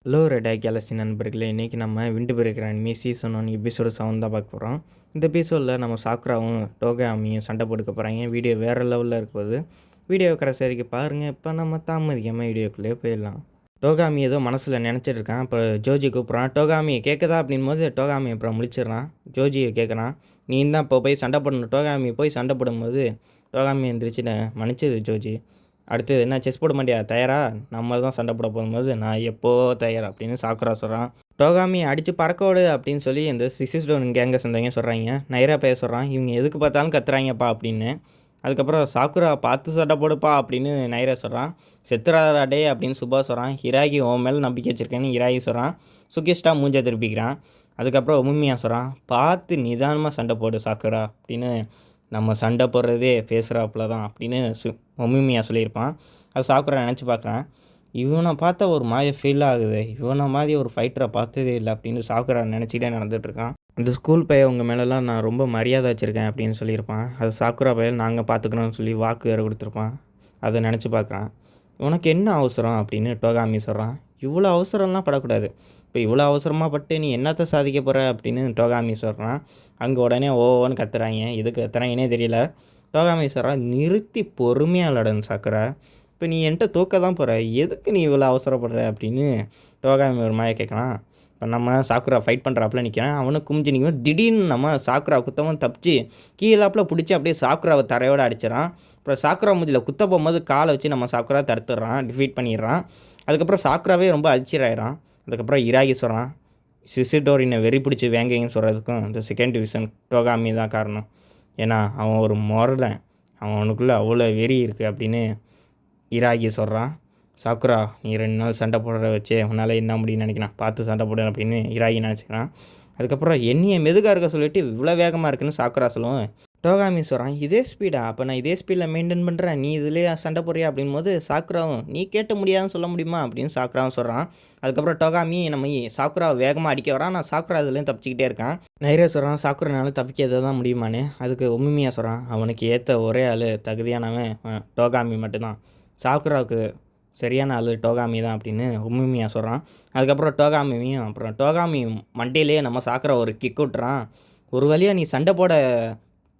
Hello red ஐ Galaxy நண்பர்களே, இன்றைக்கி நம்ம விண்டு பிறக்கிற அனிமி சீசன் 1 எபிசோடு 7 தான் பார்க்க போகிறோம். இந்த எபிசோடில் நம்ம சாக்குராவும் டோகாமியும் சண்டை போட்டுக்க போகிறாங்க. வீடியோ வேறு லெவலில் இருக்கும்போது வீடியோ கடைசி வரைக்கும் பாருங்கள். இப்போ நம்ம தாமதிக்காமல் வீடியோக்குள்ளே போயிடலாம். டோகாமி ஏதோ மனசில் நினச்சிட்டு இருக்கான். அப்போ ஜோஜி கூப்பிட்றான், டோகாமி கேட்குதா அப்படின் போது டோகாமி அப்புறம் முழிச்சிடுறான். ஜோஜியை கேட்குறான், நீ தான் இப்போ போய் சண்டை போடணும். டோகாமி போய் சண்டை போடும்போது டோகாமி எந்திரிச்சு மன்னிச்சது ஜோஜி. அடுத்து என்ன செஸ் போட மாட்டியா, தயாரா? நம்ம தான் சண்டை போட போகும்போது நான் எப்போ தயார் அப்படின்னு சாக்குரா சொல்கிறான். டோகாமி அடித்து பறக்கோடு அப்படின்னு சொல்லி இந்த சிக்ஸிஸ்டோன் கேங்கை சேர்ந்தவங்க சொல்கிறாங்க. நைரா பேச சொல்கிறான், இவங்க எதுக்கு பார்த்தாலும் கத்துறாங்கப்பா அப்படின்னு. அதுக்கப்புறம் சாக்குரா பார்த்து சண்டை போடுப்பா அப்படின்னு நைரா சொல்கிறான். செத்துறாடா டே அப்படின்னு சுபா சொல்கிறான். ஹிராகி உன் மேலே நம்பிக்கை வச்சிருக்கேன்னு ஹிராகி சொல்கிறான். சுகிஷ்டா மூஞ்சை திருப்பிக்கிறான். அதுக்கப்புறம் உமிமியா சொல்கிறான், பார்த்து நிதானமாக சண்டை போடு சாக்குரா அப்படின்னு. நம்ம சண்டை போடுறதே பேசுகிறாப்புல தான் அப்படின்னு மம்மியா சொல்லியிருப்பான். அது சாக்குரா நினச்சி பார்க்குறேன். இவனை பார்த்தா ஒரு மாதிரி ஃபீல் ஆகுது, இவனை மாதிரி ஒரு ஃபைட்டரை பார்த்ததே இல்லை அப்படின்னு சாக்குரா நினச்சிக்கிட்டே நடந்துகிட்ருக்கான். அந்த ஸ்கூல் பையன் உங்கள் மேலெலாம் நான் ரொம்ப மரியாதை வச்சுருக்கேன் அப்படின்னு சொல்லியிருப்பான். அது சாக்குரா பையன் நாங்கள் பார்த்துக்கணும்னு சொல்லி வாக்கு வேறு கொடுத்துருப்பான். அதை நினச்சி பார்க்குறான். உனக்கு என்ன அவசரம் அப்படின்னு டோகாமி சொல்கிறான். இவ்வளோ அவசரம்லாம் படக்கூடாது, இப்போ இவ்வளோ அவசரமாக பட்டு நீ என்னத்தை சாதிக்க போகிற அப்படின்னு டோகாமி சொல்கிறான். அங்கே உடனே ஓன்னு கத்துறாங்க. எதுக்கு கத்துறாங்கன்னே தெரியல. டோகாமி சொல்கிறான், நிறுத்தி பொறுமையாக விளாடுன்னு சாக்குறா. இப்போ நீ என்கிட்ட தூக்க தான் போகிற, எதுக்கு நீ இவ்வளோ அவசரப்படுற அப்படின்னு டோகாமி ஒரு மாதிரி கேட்கலாம். இப்போ நம்ம சாக்குரா ஃபைட் பண்ணுறாப்புல நிற்கிறான். அவனுக்கு குமிஞ்சு நிற்கும். திடீர்னு நம்ம சாக்குரா குத்தவும் தப்பிச்சு கீழாப்பில் பிடிச்சி அப்படியே சாக்குராவை தரையோடு அடிச்சிடறான். அப்புறம் சாக்குரா மூஞ்சில் குத்த போகும்போது காலை வச்சு நம்ம சாக்குரா தடுத்துடுறான், டிஃபீட் பண்ணிடுறான். அதுக்கப்புறம் சாக்குராவே ரொம்ப அதிர்ச்சியாயிறான். அதுக்கப்புறம் இராகி சொல்கிறான், சிசிடோரினை வெறி பிடிச்சி வேங்கைன்னு சொல்கிறதுக்கும் இந்த செகண்ட் டிவிஷன் டோகாமி தான் காரணம். ஏன்னா அவன் ஒரு முரடன், அவனுக்குள்ளே அவ்வளோ வெறி இருக்குது அப்படின்னு இராகி சொல்கிறான். சாக்குரா நீ 2 நாள் சண்டை போடுற வச்சே உன்னால் என்ன முடியும்னு நினைக்கிறான், பார்த்து சண்டை போடு அப்படின்னு இராகி நினச்சிக்கிறான். அதுக்கப்புறம் என்னையை மெதுகாக இருக்க சொல்லிவிட்டு இவ்வளோ வேகமாக இருக்குன்னு சாக்குரா சொல்லுவோம். டோகாமி சொல்கிறான், இதே ஸ்பீடா, அப்போ நான் இதே ஸ்பீடில் மெயின்டைன் பண்ணுறேன், நீ இதிலே சண்டை போடுறியா அப்படின் போது சாக்குராவும் நீ கேட்ட முடியாதுன்னு சொல்ல முடியுமா அப்படின்னு சாக்குராவும் சொல்கிறான். அதுக்கப்புறம் டோகாமி நம்ம சாக்குராவை வேகமாக அடிக்க வரான். நான் சாக்குரா இதுலேயும் தப்பிச்சிக்கிட்டே இருக்கான். நைரா சொல்கிறான், சாக்குரானால தப்பிக்கிறது தான் முடியுமான்னு. அதுக்கு உமிமியா சொல்கிறான், அவனுக்கு ஏற்ற ஒரே ஆள் தகுதியானவன் டோகாமி மட்டும்தான், சாக்குராவுக்கு சரியான ஆள் டோகாமி தான் அப்படின்னு உமிமியா சொல்கிறான். அதுக்கப்புறம் டோகாமி மண்டையிலேயே நம்ம சாக்குரா ஒரு கிக் விட்டுறான். ஒரு வழியாக நீ சண்டை போட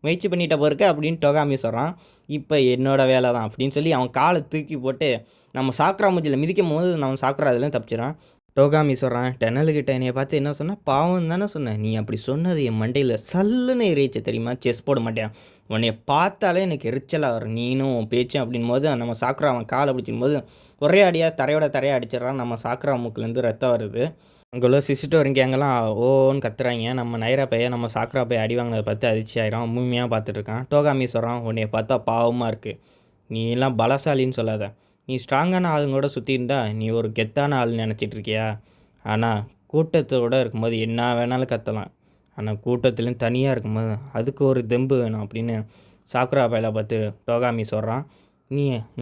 முயற்சி பண்ணிட்ட போயிருக்க அப்படின்னு டோகாமி சொல்கிறான். இப்போ என்னோட வேலை தான் அப்படின்னு சொல்லி அவன் காலை தூக்கி போட்டு நம்ம சாக்குரா மூஞ்சில் மிதிக்கும் போது நம்ம சாக்குரா அதுலேயும் தப்பிச்சிடறான். டோகாமி சொல்கிறான், டெனலுக்கிட்ட என்னையை பார்த்து என்ன சொன்னால் பாவம் தானே சொன்னேன், நீ அப்படி சொன்னது என் மண்டையில் சல்லுன்னு எரிச்சு தெரியுமா, செஸ் போட மாட்டேன், உன்னைய பார்த்தாலே எனக்கு எரிச்சலாக வரும் நீனும் பேச்சும் அப்படின் போது நம்ம சாக்குரா அவன் காலை பிடிச்சிக்கும் போது ஒரே அடியாக தரையாக அடிச்சிடறான். நம்ம சாக்குரா மூக்குலேருந்து ரத்தம் வருது. அங்கே உள்ள சிசிட்டோரிங் கேங்கெல்லாம் ஓன்னு கத்துறாங்க. நம்ம நைரா பையன் நம்ம சாக்குரா பையன் அடி வாங்கினதை பார்த்து அதிர்ச்சி ஆயிரும். மூமியாக பார்த்துட்ருக்கான். டோகாமி சொல்கிறான், உன்னைய பார்த்தா பாவமாக இருக்குது, நீ எல்லாம் பலசாலின்னு சொல்லாத, நீ ஸ்ட்ராங்கான ஆளுங்களோட சுற்றி இருந்தால் நீ ஒரு கெத்தான ஆள்னு நினச்சிட்டு இருக்கியா, ஆனால் கூட்டத்தோடு இருக்கும்போது என்ன வேணாலும் கத்தலாம், ஆனால் கூட்டத்துலேயும் தனியாக இருக்கும்போது அதுக்கு ஒரு தெம்பு வேணும் அப்படின்னு சாக்குரா பையலை பார்த்து டோகாமி சொல்கிறான்.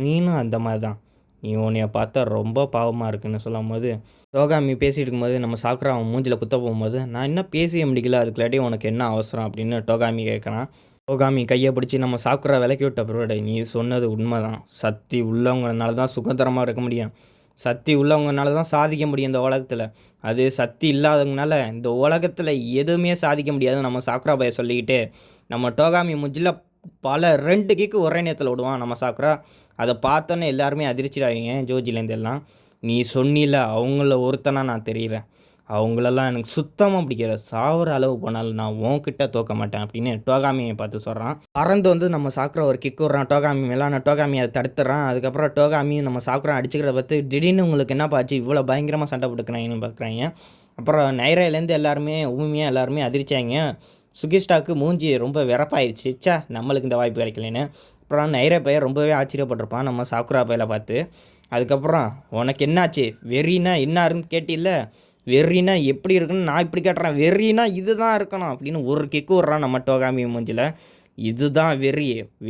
நீனும் அந்த மாதிரி தான், நீ உன்னைய பார்த்தா ரொம்ப பாவமாக இருக்குன்னு சொல்லும் போது டோகாமி பேசிகிட்டு இருக்கும்போது நம்ம சாக்குரா அவன் மூஞ்சில் குத்த போகும்போது நான் இன்னும் பேசிய முடிக்கல, அதுக்குள்ளாட்டி உனக்கு என்ன அவசரம் அப்படின்னு டோகாமி கேட்குறான். டோகாமி கையை பிடிச்சி நம்ம சாக்குரா விலக்கி விட்ட பிறகு, நீ சொன்னது உண்மை தான், சக்தி உள்ளவங்கனால தான் சுதந்திரமாக இருக்க முடியும், சக்தி உள்ளவங்கனால தான் சாதிக்க முடியும் இந்த உலகத்தில், அது சக்தி இல்லாதவங்கனால இந்த உலகத்தில் எதுவுமே சாதிக்க முடியாதுன்னு நம்ம சாக்குரா பைய சொல்லிக்கிட்டு நம்ம டோகாமி மூஞ்சில் பல 2 கிக்கு ஒரே நேரத்தில் விடுவான் நம்ம சாக்குரா. அதை பார்த்தோன்னே எல்லாருமே அதிர்ச்சிடாவீங்க ஜோஜிலேருந்து எல்லாம். நீ சொன்னில அவங்கள ஒருத்தனா நான் தெரிகிறேன், அவங்களெல்லாம் எனக்கு சுத்தமாக பிடிக்காது, சாவர அளவு போனாலும் நான் உன்கிட்ட தோக்க மாட்டேன் அப்படின்னு டோகாமியை பார்த்து சொல்கிறான். பறந்து வந்து நம்ம சாக்குரா ஒரு கிக் விட்றான் டோகாமி மேலே. ஆனால் டோகாமி அதை தடுத்துறான். அதுக்கப்புறம் டோகாமியும் நம்ம சாக்குரா அடிச்சுக்கிறத பார்த்து திடீர்னு உங்களுக்கு என்ன பாச்சு இவ்வளோ பயங்கரமாக சண்டை போட்டுக்கிறாங்கன்னு பார்க்குறாங்க. அப்புறம் நைராயிலேருந்து எல்லாருமே உண்மையாக எல்லாருமே அதிர்ச்சியாங்க. சுகிஷ்டாவுக்கு மூஞ்சி ரொம்ப விறப்பாயிடுச்சு, சா நம்மளுக்கு இந்த வாய்ப்பு கிடைக்கலன்னு. அப்புறம் நைரா பையன் ரொம்பவே ஆச்சரியப்பட்டிருப்பான் நம்ம சாக்குரா பையில பார்த்து. அதுக்கப்புறம் உனக்கு என்னாச்சு, வெறினா என்னாருன்னு கேட்டில்ல, வெறினா எப்படி இருக்குன்னு நான் இப்படி கேட்டுறேன், வெறினா இது தான் இருக்கணும் அப்படின்னு ஒரு கிக்கு விட்றான் நம்ம டோகாமி மூஞ்சில். இதுதான்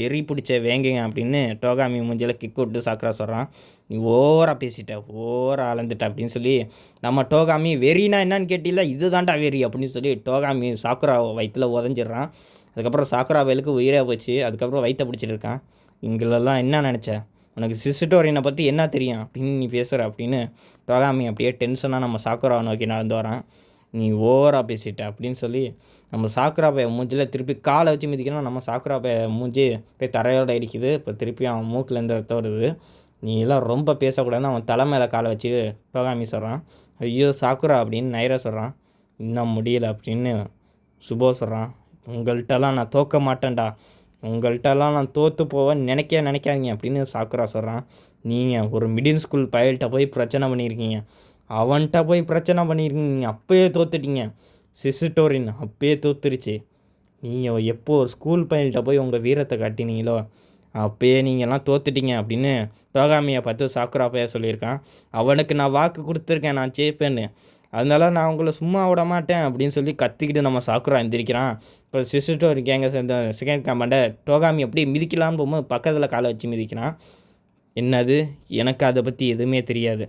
வெறி பிடிச்ச வேங்கைங்க அப்படின்னு டோகாமி மூஞ்சில் கிக்கு விட்டு சாக்குரா சொல்கிறான். நீ ஓவராக பேசிட்ட, ஓவராக அளந்துட்ட அப்படின்னு சொல்லி நம்ம டோகாமி வெறினா என்னன்னு கேட்டில்ல, இது தான்டா வெறி அப்படின்னு சொல்லி டோகாமி சாக்குரா வயிற்றில் உதஞ்சிட்றான். அதுக்கப்புறம் சாக்குரா வயலுக்கு உயிரே போச்சு. அதுக்கப்புறம் வயிற்றை பிடிச்சிட்டு இருக்கான். இங்களெல்லாம் என்ன நினச்ச, உனக்கு சிசுடோரியனை பற்றி என்ன தெரியும் அப்படின்னு நீ பேசுகிற அப்படின்னு டோகாமி அப்படியே டென்ஷனாக நம்ம சாக்குராவை நோக்கி நடந்து வரான். நீ ஓவராக பேசிட்ட அப்படின்னு சொல்லி நம்ம சாக்குரா பைய மூஞ்சில் திருப்பி காலை வச்சு மிதிக்கணும். நம்ம சாக்குரா பைய மூஞ்சி போய் தரையோட அடிக்குது. இப்போ திருப்பி அவன் மூக்கிலேருந்து ரத்தம் வருது. நீ எல்லாம் ரொம்ப பேசக்கூடாதுன்னு அவன் தலை மேலே காலை வச்சு டோகாமி சொல்கிறான். ஐயோ சாக்குரா அப்படின்னு நைரா சொல்கிறான். இன்னும் முடியல அப்படின்னு சுபோ சொல்கிறான். உங்கள்கிட்டலாம் நான் தோற்க மாட்டேன்டா, உங்கள்கிட்டலாம் நான் தோற்று போவேன்னு நினைக்காதீங்க அப்படின்னு சாக்குரா சொல்கிறான். நீங்கள் ஒரு மிடில் ஸ்கூல் பயல்கிட்ட போய் பிரச்சனை பண்ணியிருக்கீங்க, அவன்கிட்ட போய் பிரச்சனை பண்ணியிருக்கீங்க, நீங்கள் அப்போயே தோத்துட்டீங்க. சிசுடோரின் அப்போயே தோத்துருச்சு. நீங்கள் எப்போ ஒரு ஸ்கூல் பையன்கிட்ட போய் உங்கள் வீரத்தை காட்டினீங்களோ அப்போயே நீங்கள்லாம் தோத்துட்டீங்க அப்படின்னு டோகாமியை பார்த்து சாக்குரா பைய சொல்லியிருக்கான். அவனுக்கு நான் வாக்கு கொடுத்துருக்கேன் நான் ஜெயிப்பேன்னு, அதனால நான் உங்களை சும்மா விட மாட்டேன் அப்படின்னு சொல்லி கத்திக்கிட்டு நம்ம சாக்குரா எந்திரிக்கிறான். இப்போ சிசுடோரி கேங்கை சேர்ந்த செகண்ட் கமாண்டர் டோகாமி அப்படியே மிதிக்கலான்னு போகும்போது பக்கத்தில் காலை வச்சு மிதிக்கிறான். என்னது, எனக்கு அதை பற்றி எதுவுமே தெரியாது,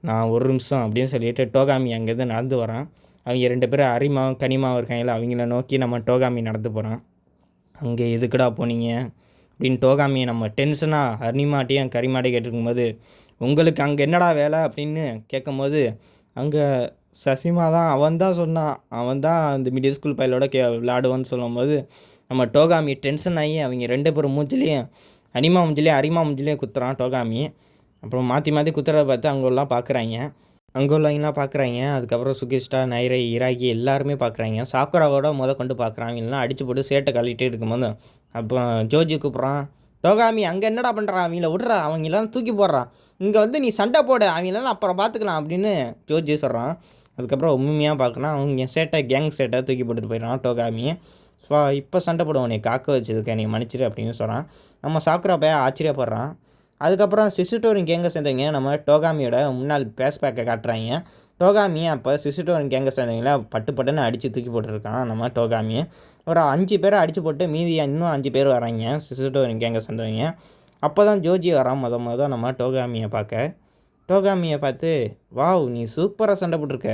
நான் ஒரு நிமிஷம் அப்படின்னு சொல்லிட்டு டோகாமி அங்கேருந்து நடந்து வரான். அவங்க 2 பேரும் அரிமாவும் கனிமாவும் இருக்காங்களா, அவங்கள நோக்கி நம்ம டோகாமி நடந்து போகிறான். அங்கே எதுக்குடா போனீங்க அப்படின்னு டோகாமியை நம்ம டென்ஷனாக அரிமாட்டையும் கரிமாட்டையும் கேட்டுருக்கும்போது, உங்களுக்கு அங்கே என்னடா வேலை அப்படின்னு கேட்கும்போது, அங்கே சசிமா தான் அவன் தான் சொன்னான், அவன் தான் அந்த மிடில் ஸ்கூல் பையலோட விளையாடுவான்னு சொல்லும்போது நம்ம டோகாமி டென்ஷன் ஆகி அவங்க 2 பேரும் மூஞ்சிலையும் அரிமா மூஞ்சிலையும் குத்துறான் டோகாமி. அப்புறம் மாற்றி மாற்றி குத்துறத பார்த்து அங்கே உள்ளவங்களாம் பார்க்குறாங்க. அதுக்கப்புறம் சுகிஸ்டா, நைரை, இராகி எல்லாருமே பார்க்குறாங்க. சாக்குராவோட கொண்டு பார்க்குறாங்க. இல்லைனா அடிச்சு போட்டு சேட்டை கழிட்டு இருக்கும்போது அப்புறம் ஜோஜி கூப்பிட்றான். டோகாமி அங்கே என்னடா பண்ணுறான், அவங்கள விட்றா, அவங்களாம் தூக்கி போடுறான், இங்கே வந்து நீ சண்டை போடு, அவங்களெல்லாம் அப்புறம் பார்த்துக்கலாம் அப்படின்னு ஜோஜி சொல்கிறான். அதுக்கப்புறம் உண்மையாக பார்க்கலாம், அவங்க கேங் சேட்டை தூக்கி போட்டுட்டு போயிடறான் டோகாமி. ஸோ இப்போ சண்டை போடுவோம், நீ காக்க வச்சதுக்கு நீ மன்னிச்சிரு அப்படின்னு சொல்கிறான். நம்ம சாக்குரா பைய ஆச்சரியப்படுறான். அதுக்கப்புறம் சிசுடோரின் கேங்கை சேர்ந்தவங்க நம்ம டோகாமியோட முன்னாள் பேஸ்பேக்கை காட்டுறாங்க. டோகாமி அப்போ சிசுடோரின் கேங்கை சேர்ந்தவங்கள பட்டுன்னு அடித்து தூக்கி போட்டுருக்கான் நம்ம டோகாமி. ஒரு 5 பேரை அடித்து போட்டு மீதி இன்னும் 5 பேர் வராங்க சிசுடோரின் கேங்கை சேர்ந்தவங்க. அப்போ தான் ஜோஜி வரான் மொதல் நம்ம டோகாமியை பார்க்க. டோகாமியை பார்த்து, வாவ் நீ சூப்பராக சண்டை போட்டிருக்க,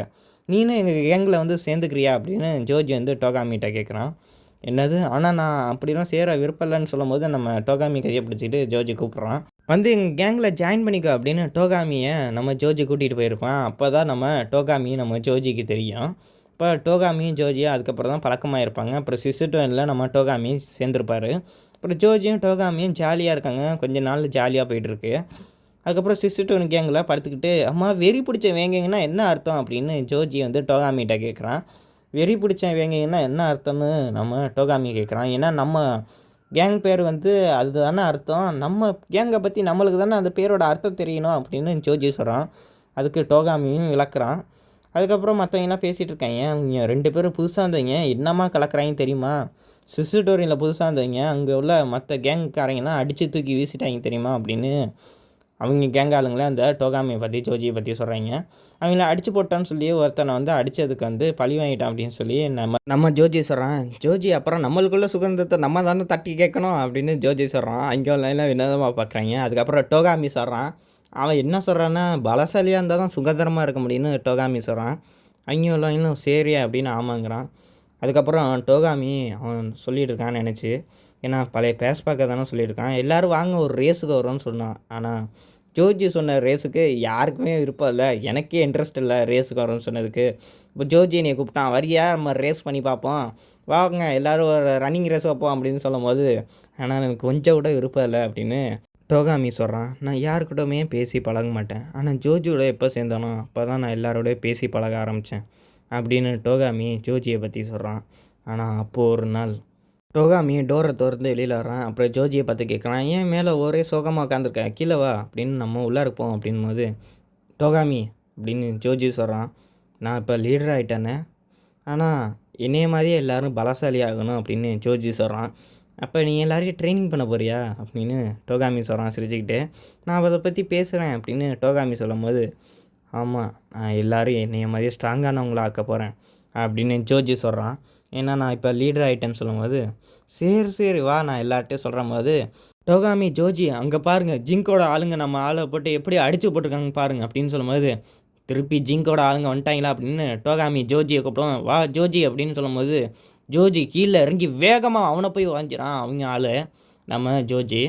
நீனும் எங்கள் கேங்கில் வந்து சேர்ந்துக்கிறியா அப்படின்னு ஜோஜி வந்து டோகாமிகிட்ட கேட்குறான். என்னது, ஆனால் நான் அப்படிலாம் சேர விருப்பம் இல்லைன்னு சொல்லும்போது நம்ம டோகாமி கையை பிடிச்சிட்டு ஜோஜி கூப்பிட்றான். வந்து எங்கள் கேங்கில் ஜாயின் பண்ணிக்கோ அப்படின்னு டோகாமியை நம்ம ஜோஜி கூட்டிகிட்டு போயிருப்பான். அப்போ தான் நம்ம டோகாமி நம்ம ஜோஜிக்கு தெரியும். இப்போ டோகாமியும் ஜோஜியும் அதுக்கப்புறம் தான் பழக்கமாக இருப்பாங்க. அப்புறம் சிசுடோனில் நம்ம டோகாமி சேர்ந்துருப்பார். அப்புறம் ஜோஜியும் டோகாமியும் ஜாலியாக இருக்காங்க, கொஞ்ச நாள் ஜாலியாக போயிட்டுருக்கு. அதுக்கப்புறம் சிசுடோன் கேங்கில் படுத்துக்கிட்டு, அம்மா வெறி பிடிச்ச வேங்கிங்கன்னா என்ன அர்த்தம் அப்படின்னு ஜோஜி வந்து டோகாமிகிட்ட கேட்குறான். வெறி பிடிச்ச வேங்கிங்கன்னா என்ன அர்த்தம்னு நம்ம டோகாமி கேட்குறான். ஏன்னா நம்ம கேங் பேர் வந்து அது தானே அர்த்தம், நம்ம கேங்கை பற்றி நம்மளுக்கு தானே அந்த பேரோட அர்த்தம் தெரியணும் அப்படின்னு ஜோஜி சொல்கிறான். அதுக்கு டோகாமியும் விளக்குறான். அதுக்கப்புறம் மற்றவங்களாம் பேசிகிட்டு இருக்காங்க. அவங்க 2 பேரும் புதுசாக இருந்தவங்க என்னம்மா கலக்கிறாங்க தெரியுமா, சிசுடோரியனில் புதுசாக இருந்தவங்க அங்கே உள்ள மற்ற கேங்காரங்கெல்லாம் அடித்து தூக்கி வீசிட்டாங்க தெரியுமா அப்படின்னு அவங்க கேங் ஆளுங்களே அந்த டோகாமியை பற்றி ஜோஜியை பற்றி சொல்கிறாங்க. அவங்கள அடித்து போட்டான்னு சொல்லி ஒருத்தனை வந்து அடித்ததுக்கு வந்து பழி வாங்கிட்டான் அப்படின்னு சொல்லி நம்ம ஜோஜி சொல்கிறான். ஜோஜி அப்புறம் நம்மளுக்குள்ள சுதந்திரத்தை நம்ம தானே தட்டி கேட்கணும் அப்படின்னு ஜோஜி சொல்கிறான். அங்கே எல்லாம் வினோதமாக பார்க்குறாங்க. அதுக்கப்புறம் டோகாமி சொல்கிறான். அவன் என்ன சொல்கிறான்னா, பலசாலியாக இருந்தால் தான் சுதந்திரமாக இருக்க முடியும்னு டோகாமி சொல்கிறான். அவங்க இன்னும் சரியா அப்படின்னு ஆமாங்கிறான். அதுக்கப்புறம் டோகாமி அவன் சொல்லிட்டு இருக்கான்னு நினச்சி, ஏன்னா பழைய பேஸ்பேக்கை தானே சொல்லியிருக்கான், எல்லோரும் வாங்க ஒரு ரேஸுக்கு வரும்னு சொன்னான். ஆனால் ஜோஜி சொன்ன ரேஸுக்கு யாருக்குமே விருப்பம் இல்லை, எனக்கே இன்ட்ரெஸ்ட் இல்லை ரேஸுக்கு வரும்னு சொன்னதுக்கு. இப்போ ஜோஜி என்னை கூப்பிட்டான், வரியா நம்ம ரேஸ் பண்ணி பார்ப்போம், வாங்க எல்லோரும் ஒரு ரன்னிங் ரேஸ் வைப்போம் அப்படின்னு சொல்லும்போது, ஆனால் எனக்கு கொஞ்சம் கூட விருப்பம் இல்லை அப்படின்னு டோகாமி சொல்கிறான். நான் யாருக்கிட்டமே பேசி பழக மாட்டேன், ஆனால் ஜோஜியோட எப்போ சேர்ந்தானோ அப்போ தான் நான் எல்லாரோடய பேசி பழக ஆரம்பித்தேன் அப்படின்னு டோகாமி ஜோஜியை பற்றி சொல்கிறான். ஆனால் அப்போது ஒரு நாள் டோகாமி டோரை திறந்து வெளியில் வரான். அப்புறம் ஜோஜியை பார்த்து கேட்குறான், ஏன் மேலே ஒரே சோகமாக உட்காந்துருக்கேன், கீழே வா அப்படின்னு நம்ம உள்ளே இருப்போம் அப்படின்போது, டோகாமி அப்படின்னு ஜோஜி சொல்கிறான், நான் இப்போ லீடர் ஆகிட்டேனே, ஆனால் என்னைய மாதிரியே எல்லோரும் பலசாலி ஆகணும் அப்படின்னு ஜோஜி சொல்கிறான். அப்போ நீ எல்லாரையும் ட்ரைனிங் பண்ண போறியா அப்படின்னு டோகாமி சொல்கிறான் சிரிச்சுக்கிட்டு. நான் அதை பற்றி பேசுகிறேன் அப்படின்னு டோகாமி சொல்லும்போது, ஆமாம் நான் எல்லோரும் என்னைய மாதிரியே ஸ்ட்ராங்கானவங்கள ஆக்க போகிறேன் அப்படின்னு ஜோஜி சொல்கிறான். ஏன்னா நான் இப்போ லீடர் ஆகிட்டேன்னு சொல்லும்போது, சரி வா நான் எல்லார்ட்டையும் சொல்கிற போது, டோகாமி ஜோஜி அங்கே பாருங்கள் ஜிங்கோட ஆளுங்க நம்ம ஆளை போட்டு எப்படி அடித்து போட்டிருக்காங்க பாருங்கள் அப்படின்னு சொல்லும்போது, திருப்பி ஜிங்கோட ஆளுங்க வந்துட்டாங்களா அப்படின்னு டோகாமி ஜோஜியை கூப்பிடுவோம். வா ஜோஜி அப்படின்னு சொல்லும்போது, ஜோஜி கீழே இறங்கி வேகமாக அவனை போய் வாங்கிக்கிறான் அவங்க ஆள் நம்ம ஜோஜி.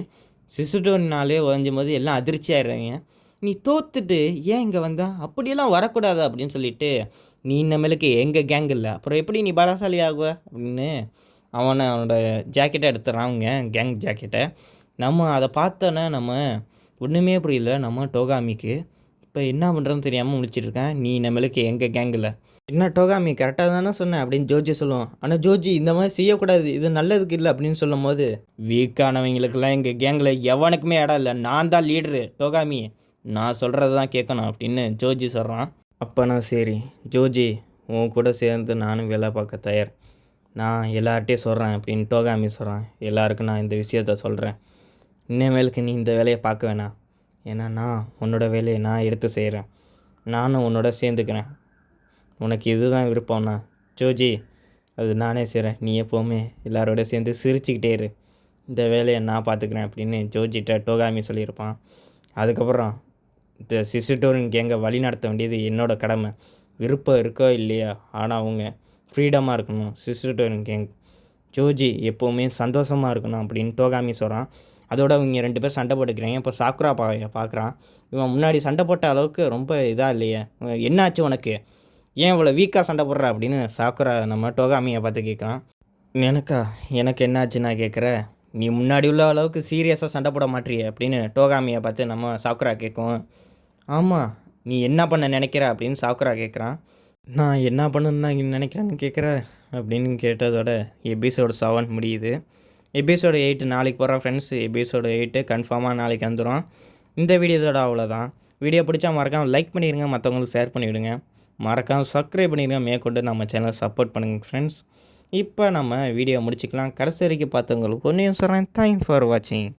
சிசுடோன்னாலே உதஞ்சும்போது எல்லாம் அதிர்ச்சி ஆயிடுறாங்க. "நீ தோத்துட்டு ஏன் இங்கே வந்தா? அப்படியெல்லாம் வரக்கூடாது" அப்படின்னு சொல்லிட்டு, "நீ இனிமேலுக்கு எங்கள் கேங் இல்லை, அப்புறம் எப்படி நீ பலசாலி ஆகுவ?" அப்படின்னு அவனோட ஜாக்கெட்டை எடுத்துடுறான், அவங்க கேங் ஜாக்கெட்டை. நம்ம அதை பார்த்தோன்னே நம்ம ஒன்றுமே புரியல நம்ம டோகாமிக்கு. இப்போ என்ன பண்ணுறதுன்னு தெரியாமல் முழிச்சிட்டு இருக்கேன். "நீ இனிமேலுக்கு எங்கள் கேங் இல்லை." "என்ன டோகாமி கரெக்டாக தானே சொன்னேன்" அப்படின்னு ஜோஜி சொல்லுவோம். ஆனால் ஜோஜி இந்த மாதிரி செய்யக்கூடாது, இது நல்லதுக்கு இல்லை அப்படின்னு சொல்லும்போது, "வீக்கானவங்களுக்கெல்லாம் எங்கள் கேங்கில் எவனுக்குமே இடம் இல்லை, நான் தான் லீடரு டோகாமி, நான் சொல்கிறது தான் கேட்கணும்" அப்படின்னு ஜோஜி சொல்கிறான். அப்போனா சரி ஜோஜி, உன் கூட சேர்ந்து நானும் வேலை பார்க்க தயார், நான் எல்லார்ட்டையும் சொல்கிறேன் அப்படின்னு டோகாமி சொல்கிறான். "எல்லாருக்கும் நான் இந்த விஷயத்த சொல்கிறேன், இனிமேலுக்கு நீ இந்த வேலையை பார்க்க வேணாம், ஏன்னா நான் உன்னோட வேலையை நான் எடுத்து செய்கிறேன், நானும் உன்னோட சேர்ந்துக்கிறேன், உனக்கு இதுதான் விருப்பம்னா ஜோஜி அது நானே செய்கிறேன், நீ எப்போவுமே எல்லாரோட சேர்ந்து சிரிச்சுக்கிட்டே இரு, இந்த வேலையை நான் பார்த்துக்கிறேன்" அப்படின்னு ஜோஜிட்ட டோகாமி சொல்லியிருப்பான். அதுக்கப்புறம் இந்த சிசுடோரின் கேங்கை வழி நடத்த வேண்டியது என்னோடய கடமை, விருப்பம் இருக்கோ இல்லையா, ஆனால் அவங்க ஃப்ரீடமாக இருக்கணும். சிசுடோரின் கேங் ஜோஜி எப்போவுமே சந்தோஷமாக இருக்கணும் அப்படின்னு டோகாமி சொல்கிறான். அதோட இவங்க 2 பேர் சண்டை போட்டுக்கிறாங்க. இப்போ சாக்குரா பார்க்குறான், இவன் முன்னாடி சண்டை போட்ட அளவுக்கு ரொம்ப இதாக இல்லையே, என்னாச்சு உனக்கு, ஏன் இவ்வளோ வீக்காக சண்டை போடுற அப்படின்னு சாக்குரா நம்ம டோகாமியை பார்த்து கேட்குறான். எனக்கு என்னாச்சு நான் கேட்குறேன், நீ முன்னாடி உள்ள அளவுக்கு சீரியஸாக சண்டை போட மாட்டியே அப்படின்னு டோகாமியை பார்த்து நம்ம சாக்குரா கேட்கும். "ஆமாம், நீ என்ன பண்ண நினைக்கிற" அப்படின்னு சாக்குரா கேட்குறான். "நான் என்ன பண்ணணுன்னு நான் நினைக்கிறேன்னு கேட்குற" அப்படின்னு கேட்டதோட எபிசோடு 7 முடியுது. எபிசோடு 8 நாளைக்கு போகிறோம் ஃப்ரெண்ட்ஸ். எபிசோடு 8 கன்ஃபார்மாக நாளைக்கு வந்துடும். இந்த வீடியோதோட அவ்வளோதான். வீடியோ பிடிச்சா மறக்காமல் லைக் பண்ணிடுங்க, மற்றவங்களுக்கு ஷேர் பண்ணிவிடுங்க, மறக்காமல் சப்ஸ்கிரைப் பண்ணிடுங்க, மேற்கொண்டு நம்ம சேனலை சப்போர்ட் பண்ணுங்கள் ஃப்ரெண்ட்ஸ். இப்போ நம்ம வீடியோ முடிச்சுக்கலாம். கடைசி வரைக்கும் பார்த்தவங்களுக்கு ஒன்றையும் சொல்கிறேன், தேங்க்ஸ் ஃபார் வாட்சிங்.